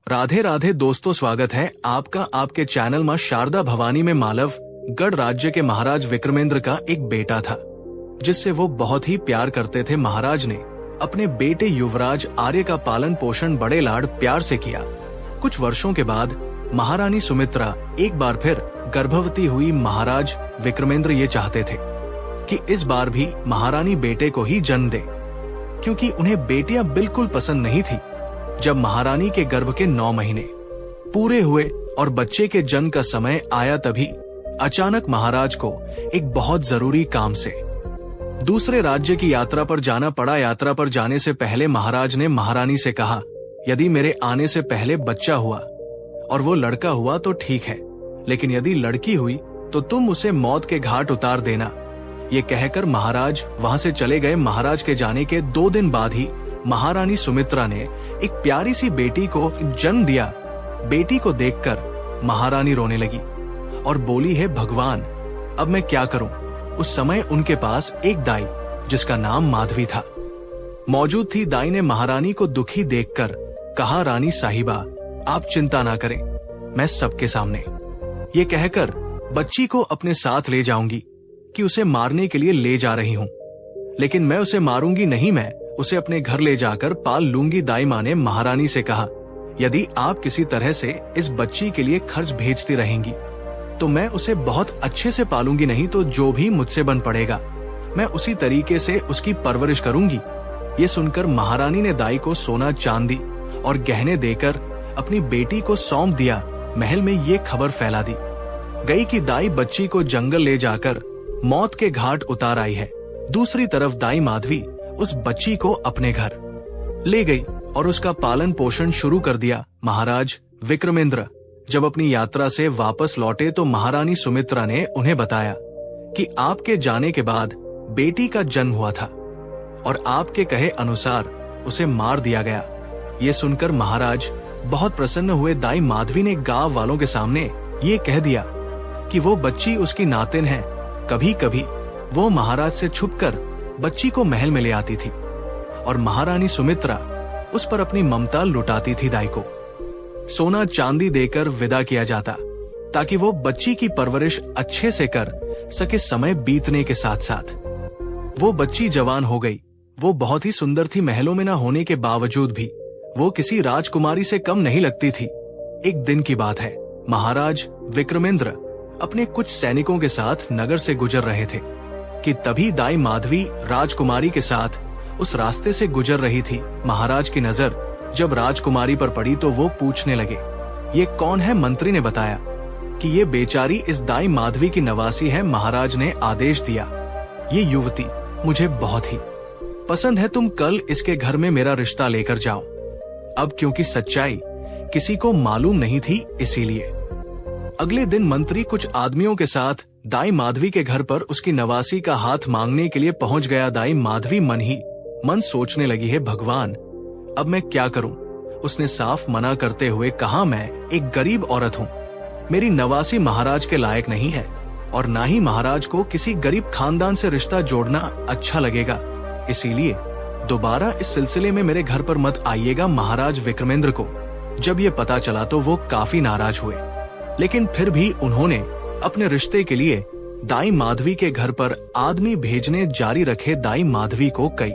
राधे राधे दोस्तों, स्वागत है आपका आपके चैनल मां शारदा भवानी में। मालव गढ़ राज्य के महाराज विक्रमेंद्र का एक बेटा था जिससे वो बहुत ही प्यार करते थे। महाराज ने अपने बेटे युवराज आर्य का पालन पोषण बड़े लाड़ प्यार से किया। कुछ वर्षों के बाद महारानी सुमित्रा एक बार फिर गर्भवती हुई। महाराज विक्रमेंद्र ये चाहते थे कि इस बार भी महारानी बेटे को ही जन्म दे, क्योंकि उन्हें बेटियां बिल्कुल पसंद नहीं थी। जब महारानी के गर्भ के 9 महीने पूरे हुए और बच्चे के जन्म का समय आया, तभी अचानक महाराज को एक बहुत जरूरी काम से दूसरे राज्य की यात्रा पर जाना पड़ा। यात्रा पर जाने से पहले महाराज ने महारानी से कहा, यदि मेरे आने से पहले बच्चा हुआ और वो लड़का हुआ तो ठीक है, लेकिन यदि लड़की हुई तो तुम उसे मौत के घाट उतार देना। ये कहकर महाराज वहां से चले गए। महाराज के जाने के 2 दिन बाद ही महारानी सुमित्रा ने एक प्यारी सी बेटी को जन्म दिया। बेटी को देखकर महारानी रोने लगी और बोली, है भगवान, अब मैं क्या करूं। उस समय उनके पास एक दाई जिसका नाम माधवी था मौजूद थी। दाई ने महारानी को दुखी देखकर कहा, रानी साहिबा, आप चिंता ना करें, मैं सबके सामने ये कहकर बच्ची को अपने साथ ले जाऊंगी कि उसे मारने के लिए ले जा रही हूं, लेकिन मैं उसे मारूंगी नहीं, मैं उसे अपने घर ले जाकर पाल लूंगी। दाई माँ ने महारानी से कहा, यदि आप किसी तरह से इस बच्ची के लिए खर्च भेजती रहेंगी तो मैं उसे बहुत अच्छे से पालूंगी, नहीं तो जो भी मुझसे बन पड़ेगा मैं उसी तरीके से उसकी परवरिश करूंगी। ये सुनकर महारानी ने दाई को सोना चांदी और गहने देकर अपनी बेटी को सौंप दिया। महल में ये खबर फैला दी गई कि दाई बच्ची को जंगल ले जाकर मौत के घाट उतार आई है। दूसरी तरफ दाई माधवी उस बच्ची को अपने घर ले गई और उसका पालन पोषण शुरू कर दिया। महाराज विक्रमेंद्र जब अपनी यात्रा से वापस लौटे तो महारानी सुमित्रा ने उन्हें बताया कि आपके जाने के बाद बेटी का जन्म हुआ था और आपके कहे अनुसार उसे मार दिया गया। ये सुनकर महाराज बहुत प्रसन्न हुए। दाई माधवी ने गांव वालों के सामने ये कह दिया कि वो बच्ची उसकी नातिन है। कभी कभी वो महाराज से छुपकर बच्ची को महल में ले आती थी और महारानी सुमित्रा उस पर अपनी ममता लुटाती थी। दाई को सोना चांदी देकर विदा किया जाता ताकि वो बच्ची की परवरिश अच्छे से कर सके। समय बीतने के साथ साथ वो बच्ची जवान हो गई। वो बहुत ही सुंदर थी। महलों में न होने के बावजूद भी वो किसी राजकुमारी से कम नहीं लगती थी। एक दिन की बात है, महाराज विक्रमेंद्र अपने कुछ सैनिकों के साथ नगर से गुजर रहे थे कि तभी दाई माधवी राजकुमारी के साथ उस रास्ते से गुजर रही थी। महाराज की नजर जब राजकुमारी पर पड़ी तो वो पूछने लगे, ये कौन है। मंत्री ने बताया कि ये बेचारी इस दाई माधवी की नवासी है। महाराज ने आदेश दिया, ये युवती मुझे बहुत ही पसंद है, तुम कल इसके घर में मेरा रिश्ता लेकर जाओ। अब क्योंकि सच्चाई किसी को मालूम नहीं थी, इसीलिए अगले दिन मंत्री कुछ आदमियों के साथ दाई माधवी के घर पर उसकी नवासी का हाथ मांगने के लिए पहुंच गया। दाई माधवी मन ही मन सोचने लगी, है भगवान, अब मैं क्या करूं। उसने साफ मना करते हुए कहा, मैं एक गरीब औरत हूं, मेरी नवासी महाराज के लायक नहीं है और ना ही महाराज को किसी गरीब खानदान से रिश्ता जोड़ना अच्छा लगेगा, इसीलिए दोबारा इस सिलसिले में मेरे घर पर मत आइएगा। महाराज विक्रमेंद्र को जब ये पता चला तो वो काफी नाराज हुए, लेकिन फिर भी उन्होंने अपने रिश्ते के लिए दाई माधवी के घर पर आदमी भेजने जारी रखे। दाई माधवी को कई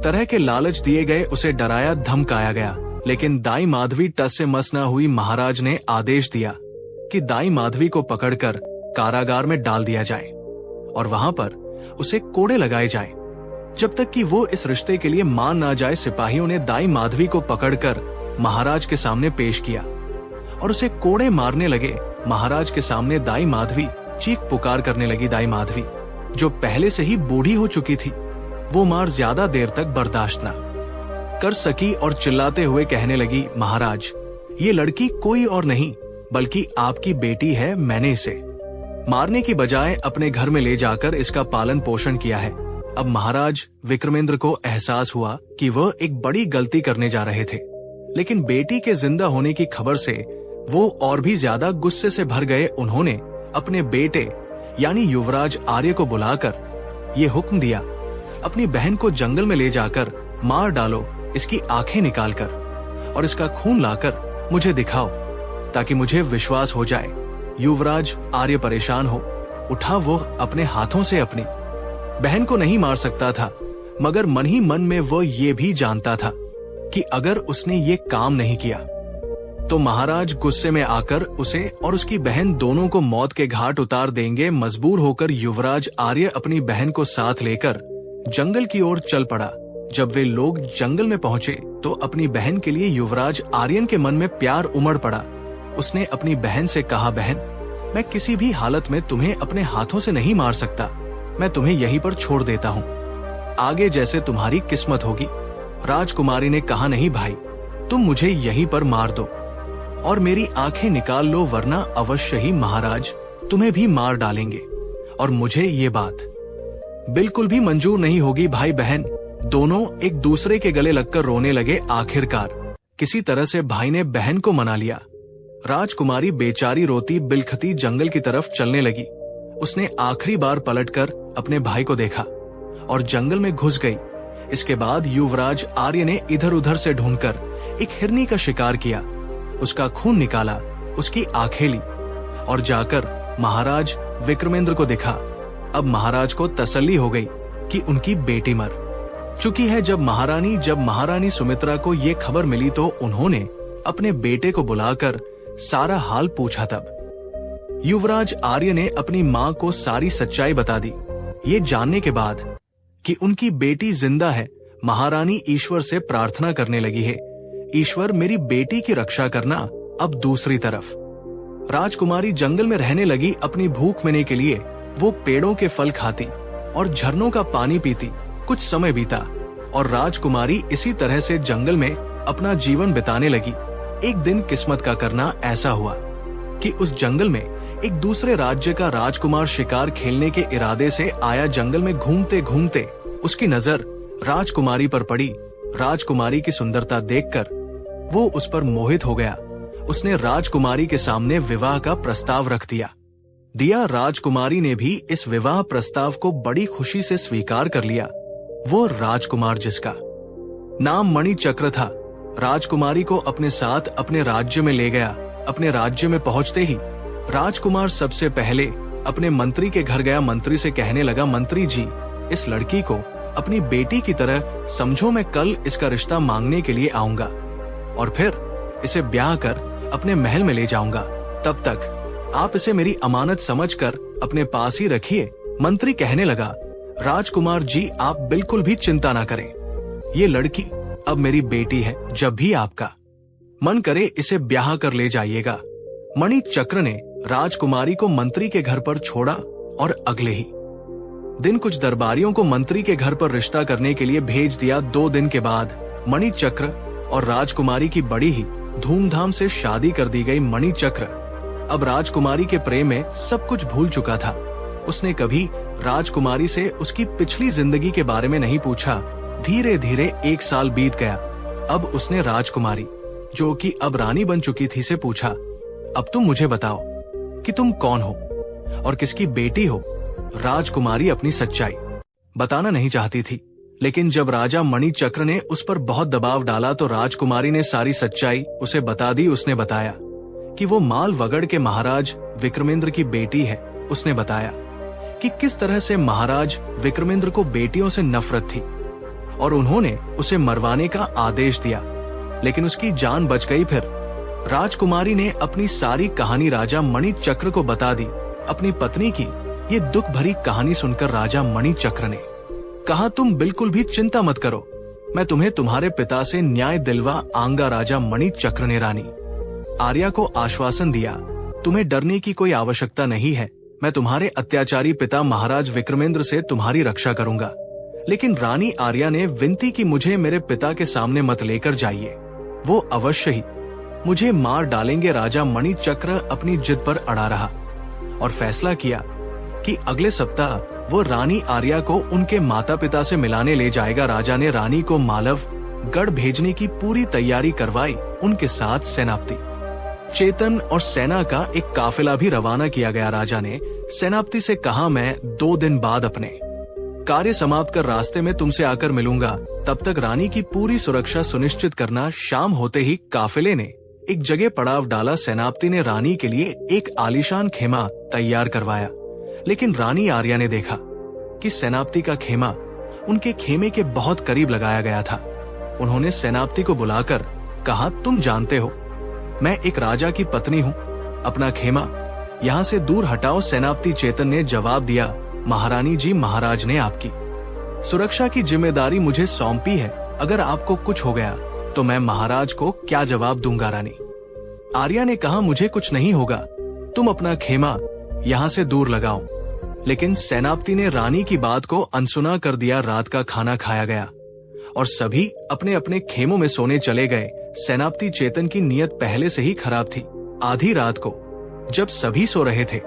तरह के लालच दिए गए, उसे डराया धमकाया गया, लेकिन दाई माधवी टस से मस न हुई। महाराज ने आदेश दिया कि दाई माधवी को पकड़कर कारागार में डाल दिया जाए और वहां पर उसे कोड़े लगाए जाएं, जब तक कि वो इस रिश्ते के लिए मान ना जाए। सिपाहियों ने दाई माधवी को पकड़कर महाराज के सामने पेश किया और उसे कोड़े मारने लगे। महाराज के सामने दाई माधवी चीख पुकार करने लगी। दाई माधवी जो पहले से ही बूढ़ी हो चुकी थी, वो मार ज्यादा देर तक बर्दाश्त न कर सकी और चिल्लाते हुए कहने लगी, महाराज, ये लड़की कोई और नहीं बल्कि आपकी बेटी है। मैंने इसे मारने की बजाय अपने घर में ले जाकर इसका पालन पोषण किया है। अब महाराज विक्रमेंद्र को एहसास हुआ कि वह एक बड़ी गलती करने जा रहे थे, लेकिन बेटी के जिंदा होने की खबर से वो और भी ज्यादा गुस्से से भर गए। उन्होंने अपने बेटे यानी युवराज आर्य को बुलाकर ये हुक्म दिया, अपनी बहन को जंगल में ले जाकर मार डालो, इसकी आंखें निकालकर, और इसका खून लाकर मुझे दिखाओ ताकि मुझे विश्वास हो जाए। युवराज आर्य परेशान हो उठा। वो अपने हाथों से अपनी बहन को नहीं मार सकता था, मगर मन ही मन में वो ये भी जानता था कि अगर उसने ये काम नहीं किया तो महाराज गुस्से में आकर उसे और उसकी बहन दोनों को मौत के घाट उतार देंगे। मजबूर होकर युवराज आर्य अपनी बहन को साथ लेकर जंगल की ओर चल पड़ा। जब वे लोग जंगल में पहुंचे तो अपनी बहन के लिए युवराज आर्यन के मन में प्यार उमड़ पड़ा। उसने अपनी बहन से कहा, बहन, मैं किसी भी हालत में तुम्हें अपने हाथों से नहीं मार सकता। मैं तुम्हें यहीं पर छोड़ देता हूँ, आगे जैसे तुम्हारी किस्मत होगी। राजकुमारी ने कहा, नहीं भाई, तुम मुझे यहीं पर मार दो और मेरी आंखें निकाल लो, वरना अवश्य ही महाराज तुम्हें भी मार डालेंगे और मुझे ये बात बिल्कुल भी मंजूर नहीं होगी। भाई बहन दोनों एक दूसरे के गले लगकर रोने लगे। आखिरकार किसी तरह से भाई ने बहन को मना लिया। राजकुमारी बेचारी रोती बिलखती जंगल की तरफ चलने लगी। उसने आखिरी बार पलटकर अपने भाई को देखा और जंगल में घुस गई। इसके बाद युवराज आर्य ने इधर उधर से ढूंढकर एक हिरनी का शिकार किया, उसका खून निकाला, उसकी आंखें ली और जाकर महाराज विक्रमेंद्र को दिखा। अब महाराज को तसल्ली हो गई कि उनकी बेटी मर चुकी है। जब महारानी सुमित्रा को ये खबर मिली तो उन्होंने अपने बेटे को बुलाकर सारा हाल पूछा। तब युवराज आर्य ने अपनी मां को सारी सच्चाई बता दी। ये जानने के बाद कि उनकी बेटी जिंदा है, महारानी ईश्वर से प्रार्थना करने लगी है, ईश्वर मेरी बेटी की रक्षा करना। अब दूसरी तरफ राजकुमारी जंगल में रहने लगी। अपनी भूख मिटने के लिए वो पेड़ों के फल खाती और झरनों का पानी पीती। कुछ समय बीता और राजकुमारी इसी तरह से जंगल में अपना जीवन बिताने लगी। एक दिन किस्मत का करना ऐसा हुआ कि उस जंगल में एक दूसरे राज्य का राजकुमार शिकार खेलने के इरादे से आया। जंगल में घूमते घूमते उसकी नजर राजकुमारी पर पड़ी। राजकुमारी की सुंदरता देखकर वो उस पर मोहित हो गया। उसने राजकुमारी के सामने विवाह का प्रस्ताव रख दिया। राजकुमारी ने भी इस विवाह प्रस्ताव को बड़ी खुशी से स्वीकार कर लिया। वो राजकुमार जिसका नाम मणिचक्र था, राजकुमारी को अपने साथ अपने राज्य में ले गया। अपने राज्य में पहुंचते ही राजकुमार सबसे पहले अपने मंत्री के घर गया। मंत्री से कहने लगा, मंत्री जी, इस लड़की को अपनी बेटी की तरह समझो। मैं कल इसका रिश्ता मांगने के लिए आऊंगा और फिर इसे ब्याह कर अपने महल में ले जाऊंगा। तब तक आप इसे मेरी अमानत समझकर अपने पास ही रखिए। मंत्री कहने लगा, राजकुमार जी, आप बिल्कुल भी चिंता ना करें। ये लड़की अब मेरी बेटी है। जब भी आपका मन करे इसे ब्याह कर ले जाइएगा। मणिचक्र ने राजकुमारी को मंत्री के घर पर छोड़ा और अगले ही दिन कुछ दरबारियों को मंत्री के घर पर रिश्ता करने के लिए भेज दिया। 2 दिन के बाद मणिचक्र और राजकुमारी की बड़ी ही धूमधाम से शादी कर दी गई। मणिचक्र अब राजकुमारी के प्रेम में सब कुछ भूल चुका था। उसने कभी राजकुमारी से उसकी पिछली जिंदगी के बारे में नहीं पूछा। धीरे धीरे 1 साल बीत गया। अब उसने राजकुमारी, जो कि अब रानी बन चुकी थी, से पूछा, अब तुम मुझे बताओ कि तुम कौन हो और किसकी बेटी हो। राजकुमारी अपनी सच्चाई बताना नहीं चाहती थी, लेकिन जब राजा मणिचक्र ने उस पर बहुत दबाव डाला तो राजकुमारी ने सारी सच्चाई उसे बता दी। उसने बताया कि वो मालवगढ़ के महाराज विक्रमेंद्र की बेटी है। उसने बताया कि किस तरह से महाराज विक्रमेंद्र को बेटियों से नफरत थी और उन्होंने उसे मरवाने का आदेश दिया, लेकिन उसकी जान बच गई। फिर राजकुमारी ने अपनी सारी कहानी राजा मणिचक्र को बता दी। अपनी पत्नी की ये दुख भरी कहानी सुनकर राजा मणिचक्र ने कहा, तुम बिल्कुल भी चिंता मत करो, मैं तुम्हें तुम्हारे पिता से न्याय दिलवा आऊंगा। राजा मणिचक्र ने रानी आर्या को आश्वासन दिया, तुम्हें डरने की कोई आवश्यकता नहीं है। मैं तुम्हारे अत्याचारी पिता महाराज विक्रमेंद्र से तुम्हारी रक्षा करूंगा। लेकिन रानी आर्या ने विनती की, मुझे मेरे पिता के सामने मत लेकर जाइए, वो अवश्य ही मुझे मार डालेंगे। राजा मणिचक्र अपनी जिद पर अड़ा रहा और फैसला किया कि अगले सप्ताह वो रानी आर्या को उनके माता पिता से मिलाने ले जाएगा। राजा ने रानी को मालवगढ़ भेजने की पूरी तैयारी करवाई। उनके साथ सेनापति चेतन और सेना का एक काफिला भी रवाना किया गया। राजा ने सेनापति से कहा, मैं 2 दिन बाद अपने कार्य समाप्त कर रास्ते में तुमसे आकर मिलूंगा। तब तक रानी की पूरी सुरक्षा सुनिश्चित करना। शाम होते ही काफिले ने एक जगह पड़ाव डाला। सेनापति ने रानी के लिए एक आलीशान खेमा तैयार करवाया, लेकिन रानी आर्या ने देखा कि सेनापति का खेमा उनके खेमे के बहुत करीब लगाया गया था। उन्होंने सेनापति को बुलाकर कहा, तुम जानते हो मैं एक राजा की पत्नी हूँ, अपना खेमा यहाँ से दूर हटाओ। सेनापति चेतन ने जवाब दिया, महारानी जी, महाराज ने आपकी सुरक्षा की जिम्मेदारी मुझे सौंपी है। अगर आपको कुछ हो गया तो मैं महाराज को क्या जवाब दूंगा। रानी आर्या ने कहा, मुझे कुछ नहीं होगा, तुम अपना खेमा यहाँ से दूर लगाओ। लेकिन सेनापति ने रानी की बात को अनसुना कर दिया। रात का खाना खाया गया और सभी अपने अपने खेमों में सोने चले गए। सेनापति चेतन की नीयत पहले से ही खराब थी। आधी रात को जब सभी सो रहे थे,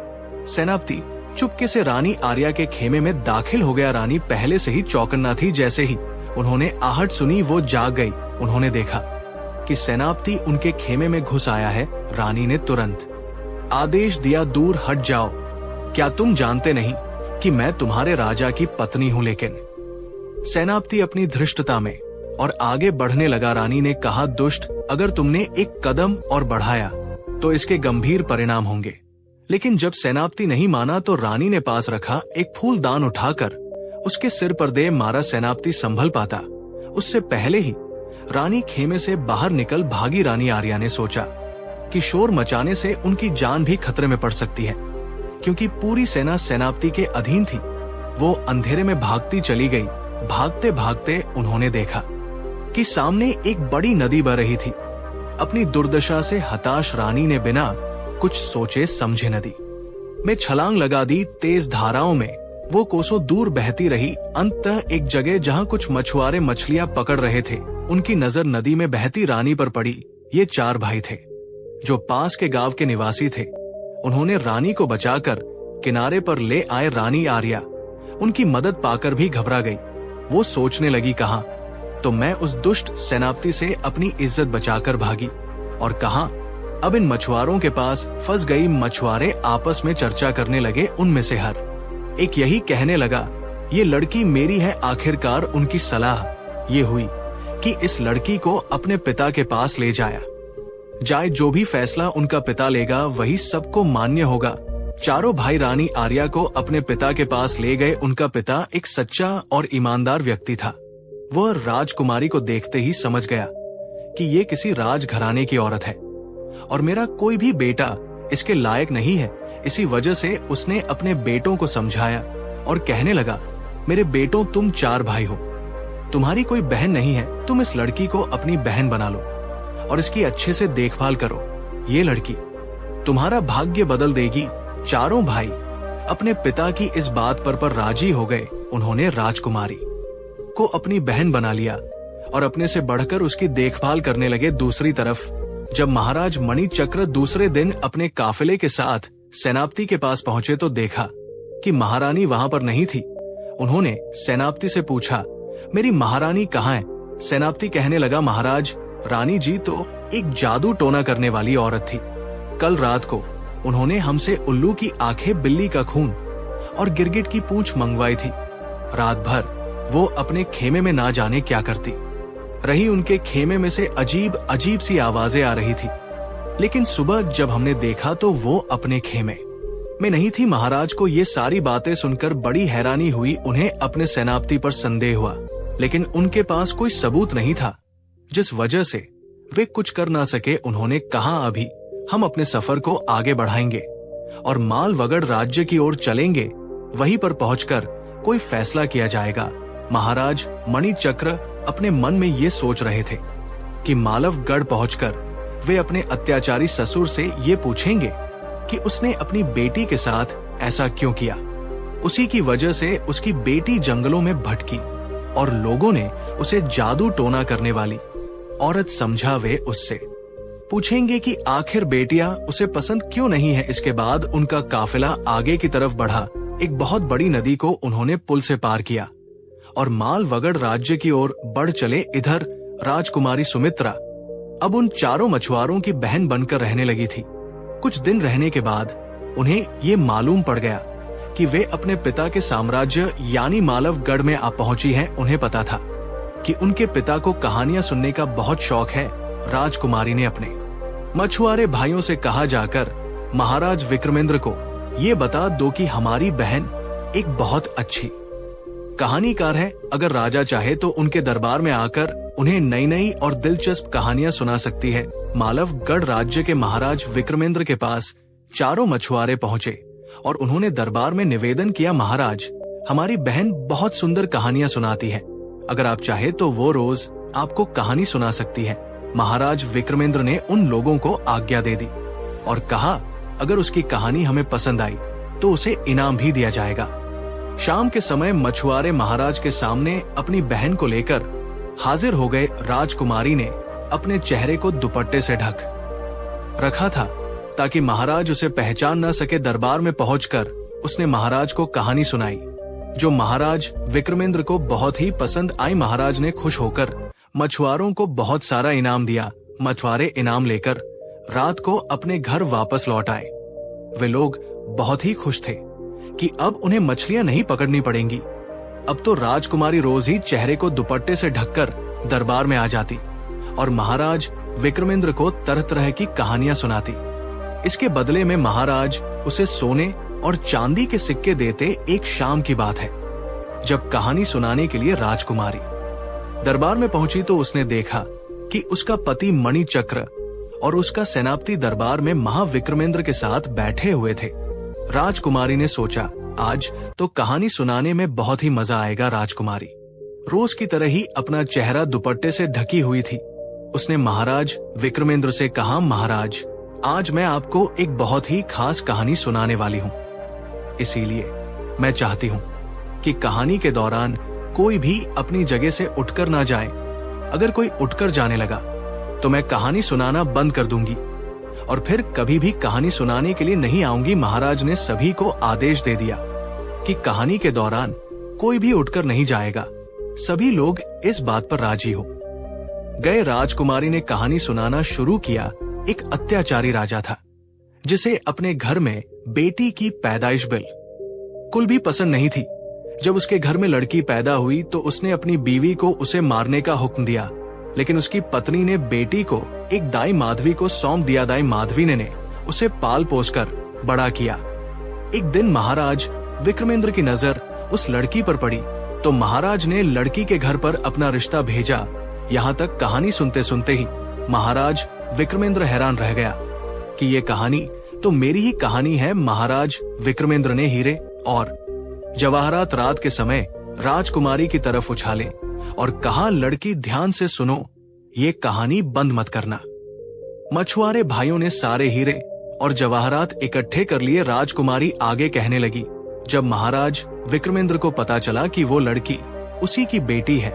सेनापति चुपके से रानी आर्या के खेमे में दाखिल हो गया। रानी पहले से ही चौकन्ना थी। जैसे ही उन्होंने आहट सुनी, वो जाग गई। उन्होंने देखा कि सेनापति उनके खेमे में घुस आया है। रानी ने तुरंत आदेश दिया, दूर हट जाओ। क्या तुम जानते नहीं कि मैं तुम्हारे राजा की पत्नी हूं? लेकिन सेनापति अपनी धृष्टता में और आगे बढ़ने लगा। रानी ने कहा, दुष्ट, अगर तुमने एक कदम और बढ़ाया तो इसके गंभीर परिणाम होंगे। लेकिन जब सेनापति नहीं माना तो रानी ने पास रखा एक फूलदान उठाकर उसके सिर पर दे मारा। सेनापति संभल पाता उससे पहले ही रानी खेमे से बाहर निकल भागी। रानी आर्या ने सोचा कि शोर मचाने से उनकी जान भी खतरे में पड़ सकती है, क्योंकि पूरी सेना सेनापति के अधीन थी। वो अंधेरे में भागती चली गई। भागते भागते उन्होंने देखा कि सामने एक बड़ी नदी बह रही थी। अपनी दुर्दशा से हताश रानी ने बिना कुछ सोचे समझे नदी में छलांग लगा दी। तेज धाराओं में वो कोसों दूर बहती रही। अंततः एक जगह जहां कुछ मछुआरे मछलियां पकड़ रहे थे, उनकी नजर नदी में बहती रानी पर पड़ी। ये 4 भाई थे जो पास के गांव के निवासी थे। उन्होंने रानी को बचाकर किनारे पर ले आए। रानी आर्या उनकी मदद पाकर भी घबरा गई। वो सोचने लगी, कहा तो मैं उस दुष्ट सेनापति से अपनी इज्जत बचाकर भागी, और कहा अब इन मछुआरों के पास फंस गई। मछुआरे आपस में चर्चा करने लगे। उनमें से हर एक यही कहने लगा, ये लड़की मेरी है। आखिरकार उनकी सलाह ये हुई कि इस लड़की को अपने पिता के पास ले जाए। जो भी फैसला उनका पिता लेगा वही सबको मान्य होगा। चारों भाई रानी आर्या को अपने पिता के पास ले गए। उनका पिता एक सच्चा और ईमानदार व्यक्ति था। वह राजकुमारी को देखते ही समझ गया कि ये किसी राजघराने की औरत है और मेरा कोई भी बेटा इसके लायक नहीं है। इसी वजह से उसने अपने बेटों को समझाया और कहने लगा, मेरे बेटों, तुम 4 भाई हो, तुम्हारी कोई बहन नहीं है। तुम इस लड़की को अपनी बहन बना लो और इसकी अच्छे से देखभाल करो। ये लड़की तुम्हारा भाग्य बदल देगी। चारों भाई अपने पिता की इस बात पर राजी हो गए। उन्होंने राजकुमारी को अपनी बहन बना लिया और अपने से बढ़कर उसकी देखभाल करने लगे। दूसरी तरफ जब महाराज मणिचक्र दूसरे दिन अपने काफिले के साथ सेनापति के पास पहुंचे तो देखा कि महारानी वहां पर नहीं थी। उन्होंने सेनापति से पूछा, मेरी महारानी कहाँ है? सेनापति कहने लगा, महाराज, रानी जी तो एक जादू टोना करने वाली औरत थी। कल रात को उन्होंने हमसे उल्लू की आंखें, बिल्ली का खून और गिरगिट की पूंछ मंगवाई थी। रात भर वो अपने खेमे में ना जाने क्या करती रही। उनके खेमे में से अजीब अजीब सी आवाजें आ रही थी। लेकिन सुबह जब हमने देखा तो वो अपने खेमे में नहीं थी। महाराज को ये सारी बातें सुनकर बड़ी हैरानी हुई। उन्हें अपने सेनापति पर संदेह हुआ, लेकिन उनके पास कोई सबूत नहीं था, जिस वजह से वे कुछ कर ना सके। उन्होंने कहा, अभी हम अपने सफर को आगे बढ़ाएंगे और मालवगढ़ राज्य की ओर चलेंगे। वहीं पर पहुंचकर कोई फैसला किया जाएगा। महाराज मणिचक्र अपने मन में ये सोच रहे थे कि मालवगढ़ पहुंचकर वे अपने अत्याचारी ससुर से ये पूछेंगे कि उसने अपनी बेटी के साथ ऐसा क्यों किया। उसी की वजह से उसकी बेटी जंगलों में भटकी और लोगों ने उसे जादू टोना करने वाली औरत समझा। वे उससे पूछेंगे कि आखिर बेटियां उसे पसंद क्यों नहीं है। इसके बाद उनका काफिला आगे की तरफ बढ़ा। एक बहुत बड़ी नदी को उन्होंने पुल से पार किया और मालवगढ़ राज्य की ओर बढ़ चले। इधर राजकुमारी सुमित्रा अब उन चारों मछुआरों की बहन बनकर रहने लगी थी। कुछ दिन रहने के बाद उन्हें ये मालूम पड़ गया कि वे अपने पिता के साम्राज्य यानी मालवगढ़ में आ पहुंची हैं। उन्हें पता था कि उनके पिता को कहानियां सुनने का बहुत शौक है। राजकुमारी ने अपने मछुआरे भाइयों से कहा जाकर महाराज विक्रमेंद्र को ये बता दो कि हमारी बहन एक बहुत अच्छी कहानीकार है। अगर राजा चाहे तो उनके दरबार में आकर उन्हें नई नई और दिलचस्प कहानियां सुना सकती है। मालव गढ़ राज्य के महाराज विक्रमेंद्र के पास चारों मछुआरे पहुंचे और उन्होंने दरबार में निवेदन किया, महाराज, हमारी बहन बहुत सुंदर कहानियां सुनाती है। अगर आप चाहे तो वो रोज आपको कहानी सुना सकती है। महाराज विक्रमेंद्र ने उन लोगों को आज्ञा दे दी और कहा, अगर उसकी कहानी हमें पसंद आई तो उसे इनाम भी दिया जाएगा। शाम के समय मछुआरे महाराज के सामने अपनी बहन को लेकर हाजिर हो गए। राजकुमारी ने अपने चेहरे को दुपट्टे से ढक रखा था ताकि महाराज उसे पहचान न सके। दरबार में पहुंचकर उसने महाराज को कहानी सुनाई, जो महाराज विक्रमेंद्र को बहुत ही पसंद आई। महाराज ने खुश होकर मछुआरों को बहुत सारा इनाम दिया। मछुआरे इनाम लेकर रात को अपने घर वापस लौट आए। वे लोग बहुत ही खुश थे कि अब उन्हें मछलियां नहीं पकड़नी पड़ेंगी। अब तो राजकुमारी रोज ही चेहरे को दुपट्टे से ढककर दरबार में आ जाती और महाराज विक्रमेंद्र को तरह तरह की कहानियां सुनाती। इसके बदले में महाराज उसे सोने और चांदी के सिक्के देते। एक शाम की बात है जब कहानी सुनाने के लिए राजकुमारी दरबार में पहुंची तो उसने देखा कि उसका पति मणिचक्र और उसका सेनापति दरबार में महाविक्रमेंद्र के साथ बैठे हुए थे। राजकुमारी ने सोचा, आज तो कहानी सुनाने में बहुत ही मजा आएगा। राजकुमारी रोज की तरह ही अपना चेहरा दुपट्टे से ढकी हुई थी। उसने महाराज विक्रमेंद्र से कहा, महाराज, आज मैं आपको एक बहुत ही खास कहानी सुनाने वाली हूँ। इसीलिए मैं चाहती हूँ कि कहानी के दौरान कोई भी अपनी जगह से उठकर ना जाए। अगर कोई उठकर जाने लगा तो मैं कहानी सुनाना बंद कर दूंगी और फिर कभी भी कहानी सुनाने के लिए नहीं आऊंगी। महाराज ने सभी को आदेश दे दिया कि कहानी के दौरान कोई भी उठकर नहीं जाएगा। सभी लोग इस बात पर राजी हो गए। राजकुमारी ने कहानी सुनाना शुरू किया। एक अत्याचारी राजा था जिसे अपने घर में बेटी की पैदाइश बिल्कुल भी पसंद नहीं थी। जब उसके घर में लड़की पैदा हुई तो उसने अपनी बीवी को उसे मारने का हुक्म दिया, लेकिन उसकी पत्नी ने बेटी को एक दाई माधवी को सौंप दिया। दाई माधवी ने उसे पाल पोसकर बड़ा किया। एक दिन महाराज विक्रमेंद्र की नजर उस लड़की पर पड़ी तो महाराज ने लड़की के घर पर अपना रिश्ता भेजा। यहाँ तक कहानी सुनते सुनते ही महाराज विक्रमेंद्र हैरान रह गया कि ये कहानी तो मेरी ही कहानी है। महाराज विक्रमेंद्र ने हीरे और जवाहरात रात के समय राजकुमारी की तरफ उछाले और कहा, लड़की, ध्यान से सुनो, ये कहानी बंद मत करना। मछुआरे भाइयों ने सारे हीरे और जवाहरात इकट्ठे कर लिए। राजकुमारी आगे कहने लगी, जब महाराज विक्रमेंद्र को पता चला कि वो लड़की उसी की बेटी है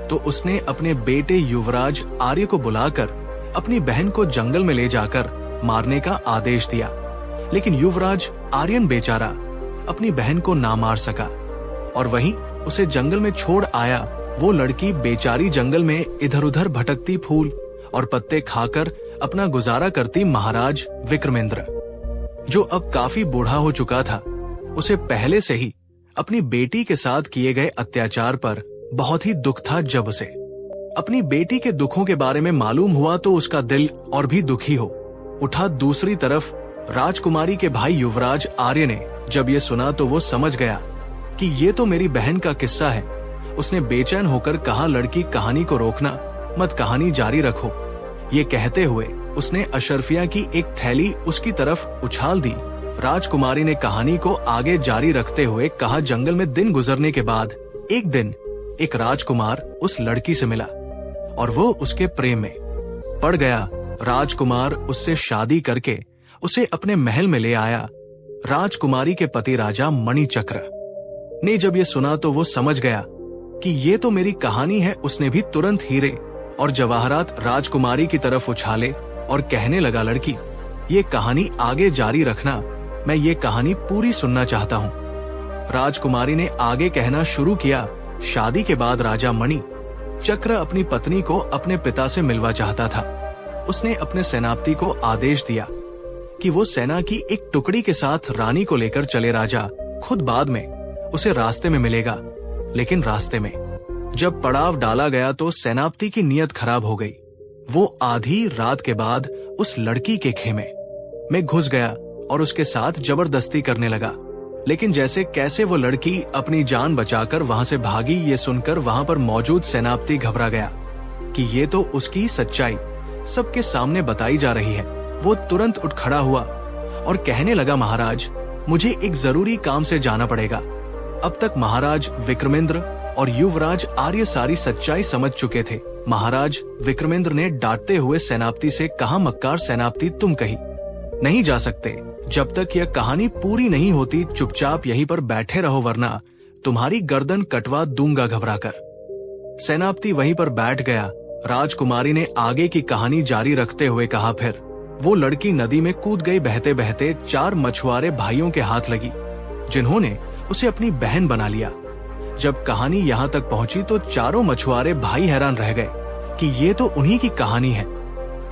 तो उसने अपने बेटे युवराज आर्य को बुलाकर अपनी बहन को जंगल में ले जाकर मारने का आदेश दिया। लेकिन युवराज आर्यन बेचारा अपनी बहन को ना मार सका और वहीं उसे जंगल में छोड़ आया। वो लड़की बेचारी जंगल में इधर उधर भटकती, फूल और पत्ते खाकर अपना गुजारा करती। महाराज विक्रमेंद्र, जो अब काफी बूढ़ा हो चुका था, उसे पहले से ही अपनी बेटी के साथ किए गए अत्याचार पर बहुत ही दुख था। जब उसे अपनी बेटी के दुखों के बारे में मालूम हुआ तो उसका दिल और भी दुखी हो उठा। दूसरी तरफ राजकुमारी के भाई युवराज आर्य ने जब ये सुना तो वो समझ गया कि ये तो मेरी बहन का किस्सा है। उसने बेचैन होकर कहा, लड़की, कहानी को रोकना मत, कहानी जारी रखो। ये कहते हुए उसने अशरफिया की एक थैली उसकी तरफ उछाल दी। राजकुमारी ने कहानी को आगे जारी रखते हुए कहा, जंगल में दिन गुजरने के बाद एक दिन एक राजकुमार उस लड़की से मिला और वो उसके प्रेम में पड़ गया। राजकुमार उससे शादी करके उसे अपने महल में ले आया। राजकुमारी के पति राजा मणिचक्र ने जब ये सुना तो वो समझ गया कि ये तो मेरी कहानी है। उसने भी तुरंत हीरे और जवाहरात राजकुमारी की तरफ उछाले और कहने लगा, लड़की, ये कहानी आगे जारी रखना, मैं ये कहानी पूरी सुनना चाहता हूँ। राजकुमारी ने आगे कहना शुरू किया, शादी के बाद राजा मणि चक्र अपनी पत्नी को अपने पिता से मिलवा चाहता था। उसने अपने सेनापति को आदेश दिया कि वो सेना की एक टुकड़ी के साथ रानी को लेकर चले। राजा खुद बाद में उसे रास्ते में मिलेगा, लेकिन रास्ते में जब पड़ाव डाला गया तो सेनापति की नीयत खराब हो गई। वो आधी रात के बाद उस लड़की के खेमे में घुस गया और उसके साथ जबरदस्ती करने लगा। लेकिन जैसे कैसे वो लड़की अपनी जान बचाकर वहां से भागी, ये सुनकर वहां पर मौजूद सेनापति घबरा गया कि ये तो उसकी सच्चाई सबके सामने बताई जा रही है। वो तुरंत उठ खड़ा हुआ और कहने लगा, महाराज, मुझे एक जरूरी काम से जाना पड़ेगा। अब तक महाराज विक्रमेंद्र और युवराज आर्य सारी सच्चाई समझ चुके थे। महाराज विक्रमेंद्र ने डांटते हुए सेनापति से कहा, मक्कार सेनापति, तुम कहीं नहीं जा सकते जब तक यह कहानी पूरी नहीं होती। चुपचाप यहीं पर बैठे रहो, वरना तुम्हारी गर्दन कटवा दूंगा घबराकर। सेनापति वहीं पर बैठ गया। राजकुमारी ने आगे की कहानी जारी रखते हुए कहा, फिर वो लड़की नदी में कूद गई। बहते बहते 4 मछुआरे भाइयों के हाथ लगी, जिन्होंने उसे अपनी बहन बना लिया। जब कहानी यहाँ तक पहुंची तो चारों मछुआरे भाई हैरान रह गए कि ये तो उन्हीं की कहानी है।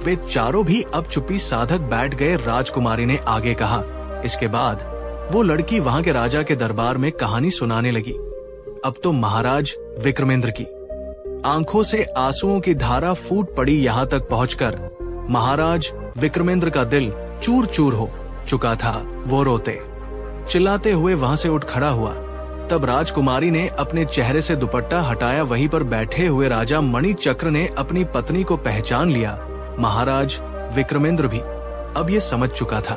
वे चारों भी अब चुप्पी साधक बैठ गए। राजकुमारी ने आगे कहा, इसके बाद वो लड़की वहां के राजा के दरबार में कहानी सुनाने लगी। अब तो महाराज विक्रमेंद्र की आंखों से आंसुओं की धारा फूट पड़ी। यहाँ तक पहुंचकर महाराज विक्रमेंद्र का दिल चूर चूर हो चुका था। वो रोते चिल्लाते हुए वहां से उठ खड़ा हुआ। तब राजकुमारी ने अपने चेहरे से दुपट्टा हटाया। वहीं पर बैठे हुए राजा मणिचक्र ने अपनी पत्नी को पहचान लिया। महाराज विक्रमेंद्र भी अब ये समझ चुका था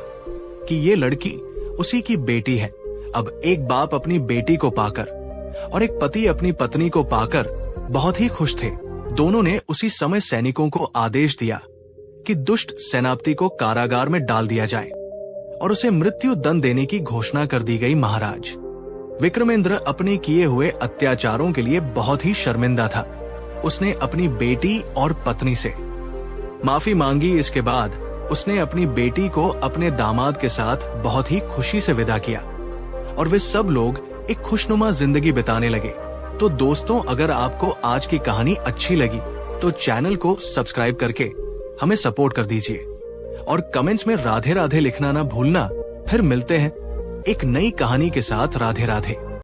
कि ये लड़की उसी की बेटी है। अब एक बाप अपनी बेटी को पाकर और एक पति अपनी पत्नी को पाकर बहुत ही खुश थे। दोनों ने उसी समय सैनिकों को आदेश दिया कि दुष्ट सेनापति को कारागार में डाल दिया जाए और उसे मृत्यु दंड देने की घोषणा कर दी गई। महाराज विक्रमेंद्र अपने किए हुए अत्याचारों के लिए बहुत ही शर्मिंदा था। उसने अपनी बेटी और पत्नी से माफी मांगी। इसके बाद उसने अपनी बेटी को अपने दामाद के साथ बहुत ही खुशी से विदा किया और वे सब लोग एक खुशनुमा जिंदगी बिताने लगे। तो दोस्तों, अगर आपको आज की कहानी अच्छी लगी तो चैनल को सब्सक्राइब करके हमें सपोर्ट कर दीजिए और कमेंट्स में राधे राधे लिखना ना भूलना। फिर मिलते हैं एक नई कहानी के साथ। राधे राधे।